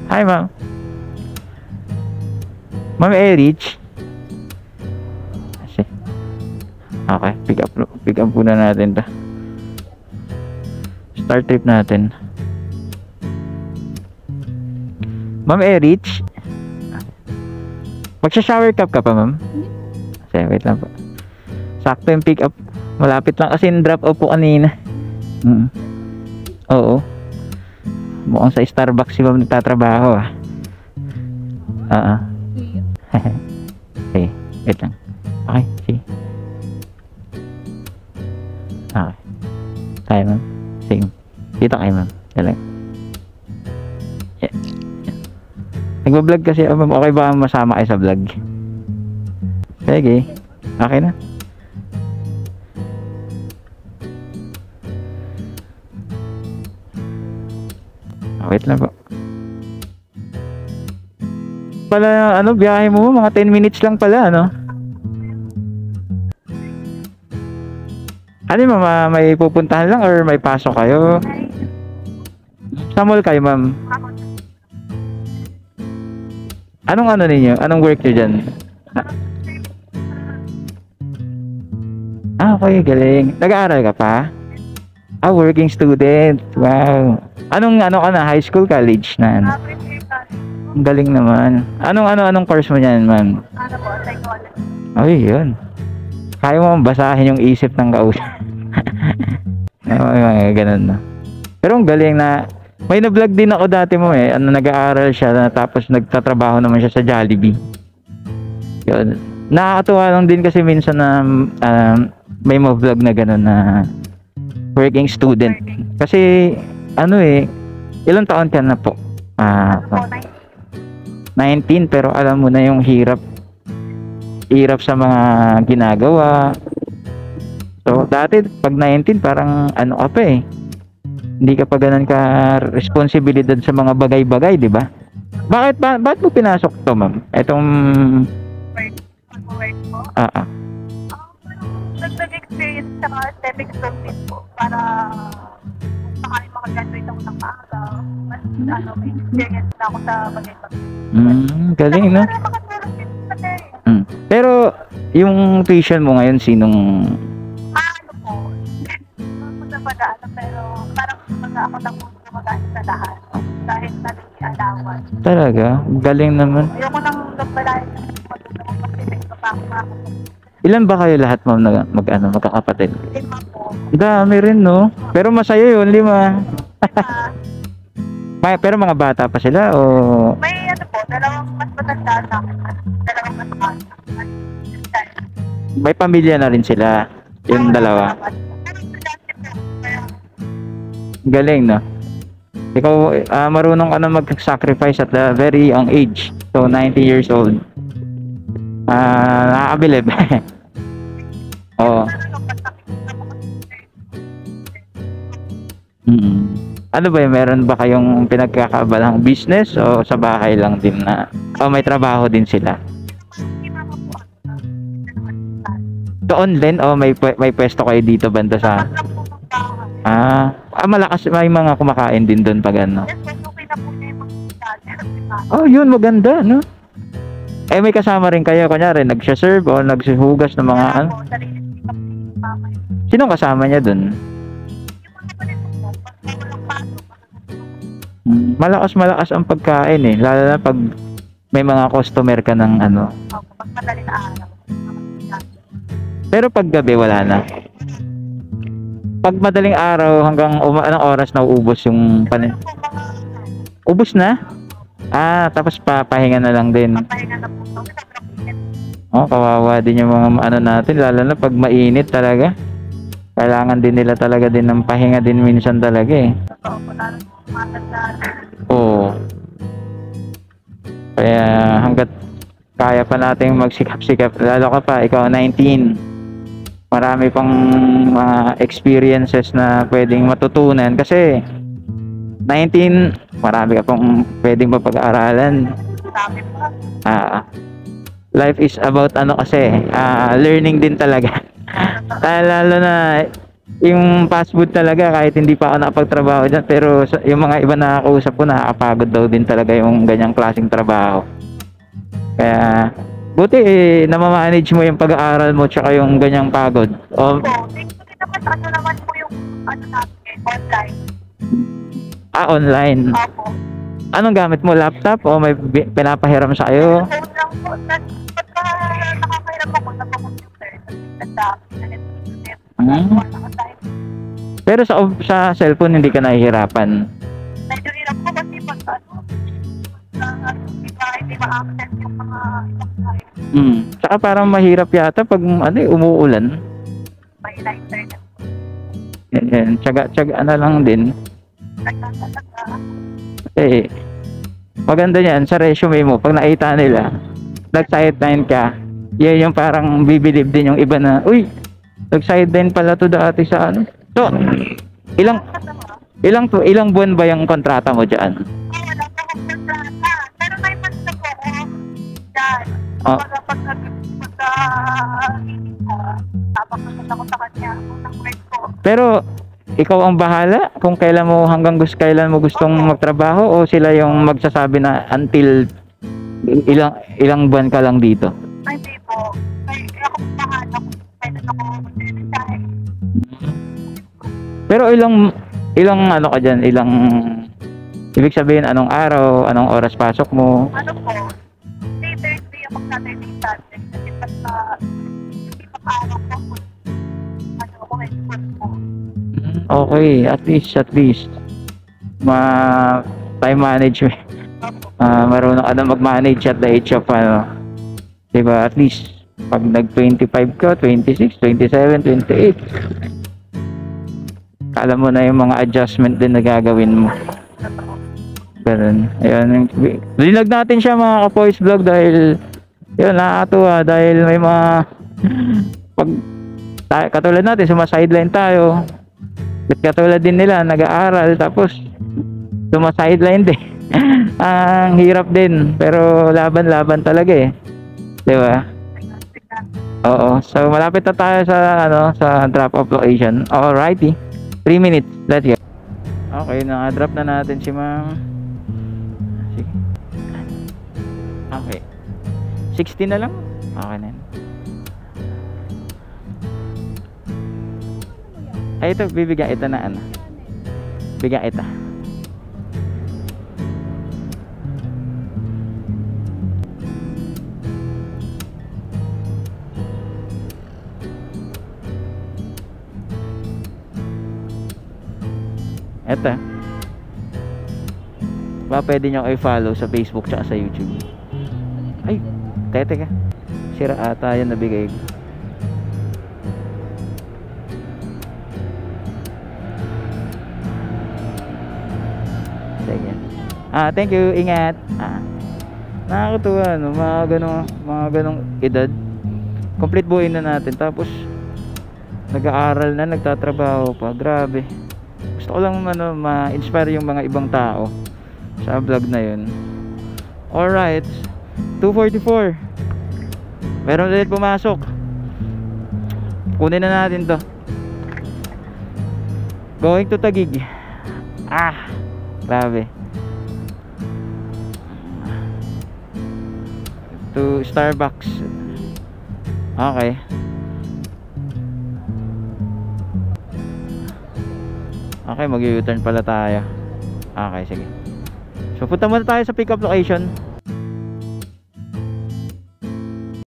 Hi, ma'am. Ma'am Erich. Kasi. Okay, pick up muna natin to. Start trip natin. Ma'am Erich. Magsha-shower cap ka pa, ma'am? Kasi, wait lang po. Sakto yung pick up. Malapit lang kasi yung drop off po kanina. Oo. Mukhang sa Starbucks si ma'am nagtatrabaho ah. Okay, wait lang. Okay, sige. Okay. Kaya ma'am. Sige. Dito kayo ma'am. Dalag. Yeah. Nagbablog kasi ako ma'am. Okay ba masama kayo sa vlog? Sige. Okay na. Wait lang po. Pala ano, biyahe mo mga 10 minutes lang pala, ano? Ano ma'am, may pupuntahan lang or may pasok kayo? Sa mall kayo, ma'am? Anong ano ninyo? Anong work nyo dyan? Okay, galing. Nag-aaral ka pa? Working student. Wow. Anong ano ka na? High school, college na? Ano? Ang galing naman. Anong course mo niyan, ma'am? Ano po, psychology. Ay, yun. Kaya mo basahin yung isip ng kausap. May mga ganun na. Pero ang galing na, may na-vlog din ako dati mo eh. Nag-aaral siya, tapos nagtatrabaho naman siya sa Jollibee. Yun. Nakakatuwa lang din kasi minsan na may mga vlog na gano'n na working student. Kasi, ilang taon ka na po? 19, pero alam mo na yung hirap sa mga ginagawa. So, dati, pag 19, parang ano ka pa eh. Hindi ka pa ganun ka responsibilidad sa mga bagay-bagay, di ba? Bakit mo pinasok to, ma'am? Itong... Work po? Nag-experience sa mga stepping stone din po para sakaling makagraduate ako ng maaga. Mas may experience na ako sa bagay-bagay. Galing, no? Pero, yung tuition mo ngayon, sinong... Ano po? Hindi ko pag-aalam, pero parang ako na po mag-aalam sa lahat. Dahil natin alawan. Talaga? Galing naman. Ayoko nang nagbalayan ng matulungan mag-event pa ako mga. Ilan ba kayo lahat, ma'am, magkakapatid? 5 po. Dami rin, no? Pero masaya yun, 5. Pero mga bata pa sila, o... May dalawang mas matanda sa akin. Dalawang mas bata. May pamilya na rin sila, yung dalawa. Galing, no? Ikaw, marunong ka na mag-sacrifice at a very young age. So, 90 years old. Nakakabilib. Oo. Ano ba yun? Meron ba kayong pinagkakabalang business o sa bahay lang din na o may trabaho din sila? So online o may pwesto kayo dito banda sa malakas, may mga kumakain din doon pag ano. Oh, yun maganda, no? May kasama rin kayo, kunyari nagsa-serve o nagsuhugas ng mga ano? Sinong kasama niya doon? Malakas ang pagkain eh, lalo na pag may mga customer ka ng ano. Pag madaling araw. Pero pag gabi wala na. Pag madaling araw hanggang anong oras na uubos yung ubos na? Tapos papahinga na lang din. Papahinga na po. Kawawa din yung mga ano natin, lalo na pag mainit talaga. Kailangan din nila talaga din ng pahinga din minsan talaga eh. Oo. Kaya hanggat kaya pa nating magsikap-sikap, lalo ka pa, ikaw 19. Marami pang mga experiences na pwedeng matutunan kasi 19, marami ka pang pwedeng mapag-aaralan. Life is about ano kasi, learning din talaga. Lalo na yung fast food talaga kahit hindi pa ako nakapagtrabaho dyan, pero yung mga iba na nakausap ko nakakapagod daw din talaga yung ganyang klaseng trabaho. Kaya buti namamanage mo yung pag-aaral mo tsaka yung ganyang pagod. O, So, hindi naman ano naman po yung ano natin, online. online. Opo. Anong gamit mo? Laptop o may pinapahiram sa iyo? Phone lang po. Pagka nakakahiram ako sa computer, sa internet, Pero sa cellphone hindi ka nahihirapan. medyo hirap ko kasi pag hindi ma-access yung mga ibang site. Tsaka parang mahirap yata pag umuulan. May internet. Yan, tsaga lang din. Nagtatalaga. Eh, maganda yan sa resume mo. Pag nakita nila, nag-sideline ka, yan yung parang bibilib din yung iba na, uy, nag-sideline pala to dati sa ano. So, ilang buwan ba yung kontrata mo dyan? Wala pa akong kontrata. Pero may pansa ko ako dyan. Oh. Pag tapos naman ako sa kanya, unang break ko. Pero, ikaw ang bahala kung kailan mo gustong magtrabaho o sila yung magsasabi na until ilang buwan ka lang dito? Ay, hindi po. Ay, ako bahala kung kailan ako mag-resign. Pero ilang ano ka dyan, ibig sabihin anong araw, anong oras pasok mo? Ano po? Thursday ako Saturday, Sunday. Kasi basta hindi pa araw ko. Ano ako, may school po. Okay, at least time management. Marunong ka na mag-manage at the age of diba, at least pag nag-25 ka, 26, 27, 28, alam mo na yung mga adjustment din na gagawin mo. Ganun. Ayun, linag natin siya mga ka-Poise Vlog dahil yun, nakakatuwa dahil may mga katulad natin, suma-sideline tayo. Katulad din nila, nag-aaral tapos suma-sideline din. Ang hirap din, pero laban-laban talaga eh. 'Di ba? Oo, so malapit na tayo sa drop-off location. Alrighty. 3 minutes. Let's go. Okay, na-drop na natin si Ma'am. Sige. Okay. 60 na lang. Okay na. Ay, ito, bibigyan ito na ano. Bigyan ito. Ito. Ba, pwede nyo i-follow sa Facebook tsaka sa YouTube. Ay, teka. Sira ata yan nabigay ko. Thank you, ingat. Nakakatuwa, no? Mga ganong edad. Complete buhay na natin. Tapos, nag-aaral na, nagtatrabaho pa. Grabe. Gusto ko lang ma-inspire yung mga ibang tao sa vlog na yun. Alright. 2:44. Meron ulit pumasok. Kunin na natin to. Going to Taguig. Grabe. To Starbucks. Okay. Okay, mag-u-turn pala tayo. Okay, sige. So punta muna tayo sa pick up location.